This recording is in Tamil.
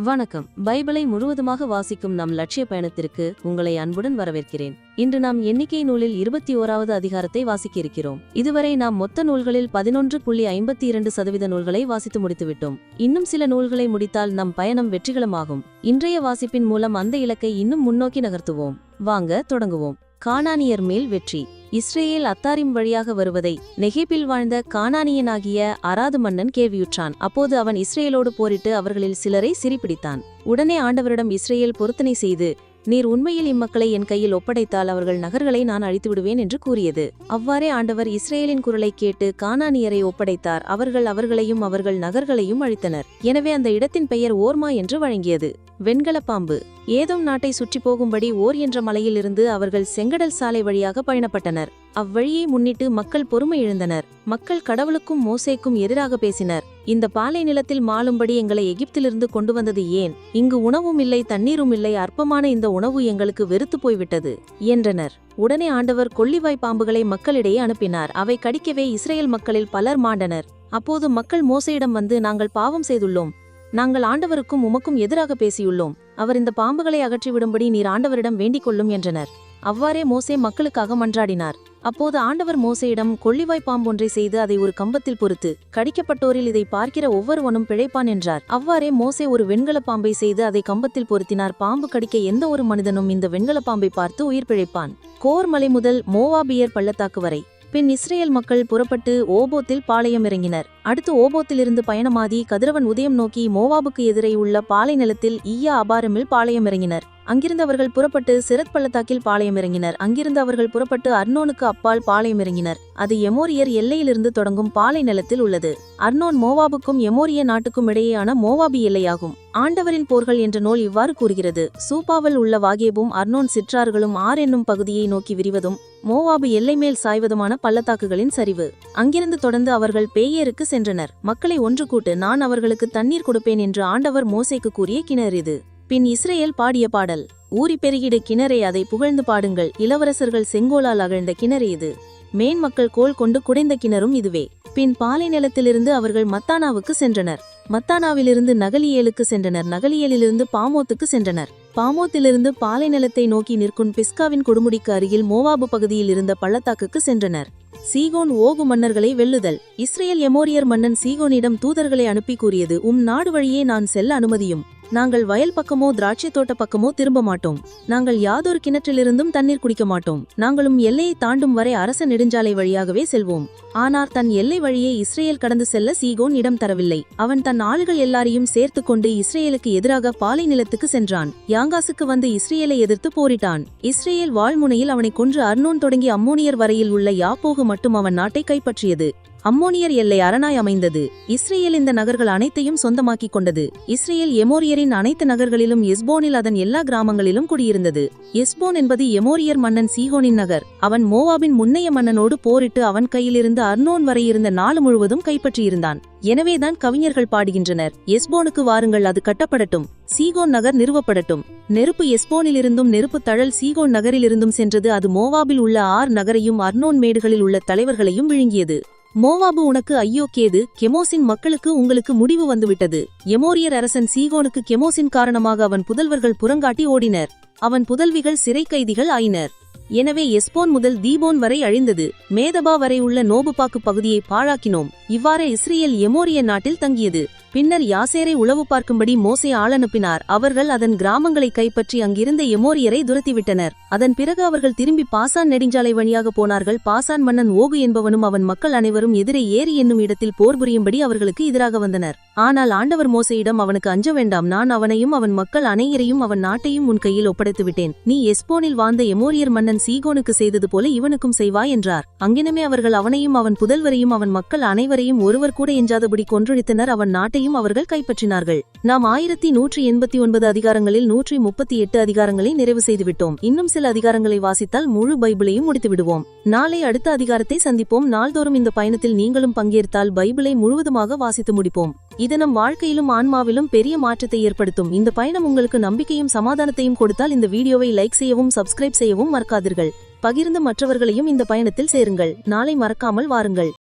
வணக்கம். பைபிளை முழுவதுமாக வாசிக்கும் நம் லட்சிய பயணத்திற்கு உங்களை அன்புடன் வரவேற்கிறேன். இன்று நாம் எண்ணிக்கை நூலில் 21வது அதிகாரத்தை வாசிக்க இருக்கிறோம். இதுவரை நாம் மொத்த நூல்களில் 11.52% நூல்களை வாசித்து முடித்துவிட்டோம். இன்னும் சில நூல்களை முடித்தால் நம் பயணம் வெற்றிகரமாகும். இன்றைய வாசிப்பின் மூலம் அந்த இலக்கை இன்னும் முன்னோக்கி நகர்த்துவோம். வாங்க தொடங்குவோம். கானானியர் மேல் வெற்றி. இஸ்ரேல் அத்தாரிம் வழியாக வருவதை நெகேபில் வாழ்ந்த கானானியனாகிய அராது மன்னன் கேள்வியுற்றான். அப்போது அவன் இஸ்ரேலோடு போரிட்டு அவர்களில் சிலரை சிறைப்பிடித்தான். உடனே ஆண்டவரிடம் இஸ்ரேல் பொருத்தனை செய்து, நீர் உண்மையில் இம்மக்களை என் கையில் ஒப்படைத்தால் அவர்கள் நகர்களை நான் அழித்து விடுவேன் என்று கூறியது. அவ்வாறே ஆண்டவர் இஸ்ரேலின் குரலை கேட்டு கானானியரை ஒப்படைத்தார். அவர்களையும் அவர்கள் நகர்களையும் அழித்தனர். எனவே அந்த இடத்தின் பெயர் ஓர்மா என்று வழங்கியது. வெண்கல பாம்பு. ஏதோம் நாட்டை சுற்றி போகும்படி ஓர் என்ற மலையிலிருந்து அவர்கள் செங்கடல் சாலை வழியாக பயணப்பட்டனர். அவ்வழியை முன்னிட்டு மக்கள் பொறுமை இழந்தனர். மக்கள் கடவுளுக்கும் மோசேக்கும் எதிராக பேசினர். இந்த பாலை நிலத்தில் மாளும்படி எங்களை எகிப்திலிருந்து கொண்டு வந்தது ஏன்? இங்கு உணவும் இல்லை, தண்ணீரும் இல்லை, அற்பமான இந்த உணவு எங்களுக்கு வெறுத்து போய்விட்டது என்றனர். உடனே ஆண்டவர் கொள்ளிவாய் பாம்புகளை மக்களிடையே அனுப்பினார். அவை கடிக்கவே இஸ்ரேல் மக்களில் பலர் மாண்டனர். அப்போது மக்கள் மோசேயிடம் வந்து, நாங்கள் பாவம் செய்துள்ளோம், நாங்கள் ஆண்டவருக்கும் உமக்கும் எதிராக பேசியுள்ளோம். அவர் இந்த பாம்புகளை அகற்றிவிடும்படி நீர் ஆண்டவரிடம் வேண்டிக் கொள்ளும் என்றனர். அவ்வாறே மோசே மக்களுக்காக மன்றாடினார். அப்போது ஆண்டவர் மோசேயிடம், கொள்ளிவாய் பாம்பொன்றை செய்து அதை ஒரு கம்பத்தில் பொறுத்து கடிக்கப்பட்டோரில் இதை பார்க்கிற ஒவ்வொருவனும் பிழைப்பான் என்றார். அவ்வாறே மோசே ஒரு வெண்கல பாம்பை செய்து அதை கம்பத்தில் பொருத்தினார். பாம்பு கடிக்க எந்த ஒரு மனிதனும் இந்த வெண்கல பாம்பை பார்த்து உயிர் பிழைப்பான். கோர் மலை முதல் மோவாபியர் பள்ளத்தாக்கு வரை. பின் இஸ்ரேல் மக்கள் புறப்பட்டு ஓபோத்தில் பாளையம் இறங்கினர். அடுத்து ஓபோத்திலிருந்து பயணமாதி கதிரவன் உதயம் நோக்கி மோவாபுக்கு எதிரே உள்ள பாலை நிலத்தில் ஈயா அபாரமில் பாளையம் இறங்கினர். அங்கிருந்து அவர்கள் புறப்பட்டு சிரத் பள்ளத்தாக்கில் பாளையம் இறங்கினர். அங்கிருந்து அவர்கள் புறப்பட்டு அர்னோனுக்கு அப்பால் பாளையம் இறங்கினர். அது எமோரியர் எல்லையிலிருந்து தொடங்கும் பாலை நிலத்தில் உள்ளது. அர்னோன் மோவாபுக்கும் எமோரிய நாட்டுக்கும் இடையேயான மோவாபி எல்லையாகும். ஆண்டவரின் போர்கள் என்ற நூல் இவ்வாறு கூறுகிறது. சூப்பாவில் உள்ள வாகேபும் அர்னோன் சிற்றார்களும் ஆர் என்னும் பகுதியை நோக்கி விரிவதும் மோவாபு எல்லை மேல் சாய்வதுமான பள்ளத்தாக்குகளின் சரிவு. அங்கிருந்து தொடர்ந்து அவர்கள் பேயேருக்கு சென்றனர். மக்களை ஒன்று கூட்டு, நான் அவர்களுக்கு தண்ணீர் கொடுப்பேன் என்று ஆண்டவர் மோசேக்கு கூறிய கிணறு இது. பின் இஸ்ரேல் பாடிய பாடல். ஊறி பெருகிடு கிணறே, அதை புகழ்ந்து பாடுங்கள். இளவரசர்கள் செங்கோலால் அகழ்ந்த கிணறு இது. மேன் மக்கள் கோல் கொண்டு குடைந்த கிணறும் இதுவே. பின் பாலை நிலத்திலிருந்து அவர்கள் மத்தானாவுக்கு சென்றனர். மத்தானாவிலிருந்து நகலியேலுக்கு சென்றனர். நகலியேலிலிருந்து பாமோத்துக்கு சென்றனர். பாமோத்திலிருந்து பாலை நிலத்தை நோக்கி நிற்கும் பிஸ்காவின் கொடுமுடிக்கு அருகில் மோவாபு பகுதியில் இருந்த பள்ளத்தாக்குக்கு சென்றனர். சீகோன் ஓகு மன்னர்களை வெல்லுதல். இஸ்ரேல் எமோரியர் மன்னன் சீகோனிடம் தூதர்களை அனுப்பி கூறியது, நாடு வழியே நான் செல்ல அனுமதியும். நாங்கள் வயல் பக்கமோ திராட்சை தோட்ட பக்கமோ திரும்ப மாட்டோம். நாங்கள் யாதொரு கிணற்றிலிருந்தும் தண்ணீர் குடிக்க மாட்டோம். நாங்களும் எல்லையை தாண்டும் வரை அரச நெடுஞ்சாலை வழியாகவே செல்வோம். ஆனால் தன் எல்லை வழியே இஸ்ரேல் கடந்து செல்ல சீகோன் இடம் தரவில்லை. அவன் தன் ஆளுகள் எல்லாரையும் சேர்த்து கொண்டு இஸ்ரேலுக்கு எதிராக பாலை நிலத்துக்கு சென்றான். யாங்காசுக்கு வந்து இஸ்ரேலை எதிர்த்து போரிட்டான். இஸ்ரேல் வாழ்முனையில் அவனை கொன்று அர்னோன் தொடங்கி அம்மோனியர் வரையில் உள்ள யாப்போகு மட்டும் அவன் நாட்டை கைப்பற்றியது. அம்மோனியர் எல்லை அரணாய் அமைந்தது. இஸ்ரேல் இந்த நகர்கள் அனைத்தையும் சொந்தமாக்கிக் கொண்டது. இஸ்ரேல் எமோரியரின் அனைத்து நகர்களிலும் எஸ்போனில் அதன் எல்லா கிராமங்களிலும் குடியிருந்தது. எஸ்போன் என்பது எமோரியர் மன்னன் சீகோனின் நகர். அவன் மோவாபின் முன்னைய மன்னனோடு போரிட்டு அவன் கையிலிருந்து அர்னோன் வரை இருந்த நாடு முழுவதும் கைப்பற்றியிருந்தான். எனவேதான் கவிஞர்கள் பாடுகின்றனர், எஸ்போனுக்கு வாருங்கள், அது கட்டப்படட்டும், சீகோன் நகர் நிறுவப்படட்டும். நெருப்பு எஸ்போனிலிருந்தும் நெருப்பு தழல் சீகோன் நகரிலிருந்தும் சென்றது. அது மோவாபில் உள்ள ஆர் நகரையும் அர்னோன் மேடுகளில் உள்ள தலைவர்களையும் விழுங்கியது. மோவாபு உனக்கு ஐயோ கேது, கெமோசின் மக்களுக்கு உங்களுக்கு முடிவு வந்துவிட்டது. எமோரியர் அரசன் சீகோனுக்கு கெமோசின் காரணமாக அவன் புதல்வர்கள் புறங்காட்டி ஓடினர். அவன் புதல்விகள் சிறை கைதிகள் ஆயினர். எனவே எஸ்போன் முதல் தீபோன் வரை அழிந்தது. மேதபா வரை உள்ள நோபுபாக்கு பகுதியை பாழாக்கினோம். இவ்வாறு இஸ்ரேல் எமோரிய நாட்டில் தங்கியது. பின்னர் யாசேரை உளவு பார்க்கும்படி மோசே ஆளனுப்பினார். அவர்கள் அதன் கிராமங்களை கைப்பற்றி அங்கிருந்த எமோரியரை துரத்திவிட்டனர். அதன் பிறகு அவர்கள் திரும்பி பாசான் நெடுஞ்சாலை வழியாக போனார்கள். பாசான் மன்னன் ஓகு என்பவனும் அவன் மக்கள் அனைவரும் எதிரே ஏரி என்னும் இடத்தில் போர் புரியும்படி அவர்களுக்கு எதிராக வந்தனர். ஆனால் ஆண்டவர் மோசேயிடம், அவனுக்கு அஞ்ச வேண்டாம், நான் அவனையும் அவன் மக்கள் அனைவரையும் அவன் நாட்டையும் உன் கையில் ஒப்படைத்து விட்டேன். நீ எஸ்போனில் வாழ்ந்த எமோரியர் மன்னன் சீகோனுக்கு செய்தது போல இவனுக்கும் செய்வாய் என்றார். அங்கினமே அவர்கள் அவனையும் அவன் புதல்வரையும் அவன் மக்கள் அனைவரையும் ஒருவர் கூட எஞ்சாதபடி கொன்றொழித்தனர். அவன் நாட்டையும் அவர்கள் கைப்பற்றினார்கள். நாம் 1189 அதிகாரங்களில் 138 அதிகாரங்களை நிறைவு செய்துவிட்டோம். இன்னும் சில அதிகாரங்களை வாசித்தால் முழு பைபிளையும் முடித்து விடுவோம். நாளை அடுத்த அதிகாரத்தை சந்திப்போம். நாள்தோறும் இந்த பயணத்தில் நீங்களும் பங்கேற்றால் பைபிளை முழுவதுமாக வாசித்து முடிப்போம். இது நம் வாழ்க்கையிலும் ஆன்மாவிலும் பெரிய மாற்றத்தை ஏற்படுத்தும். இந்த பயணம் உங்களுக்கு நம்பிக்கையும் சமாதானத்தையும் கொடுத்தால் இந்த வீடியோவை லைக் செய்யவும் சப்ஸ்கிரைப் செய்யவும் மறக்காதீர்கள். பகிர்ந்து மற்றவர்களையும் இந்த பயணத்தில் சேருங்கள். நாளை மறக்காமல் வாருங்கள்.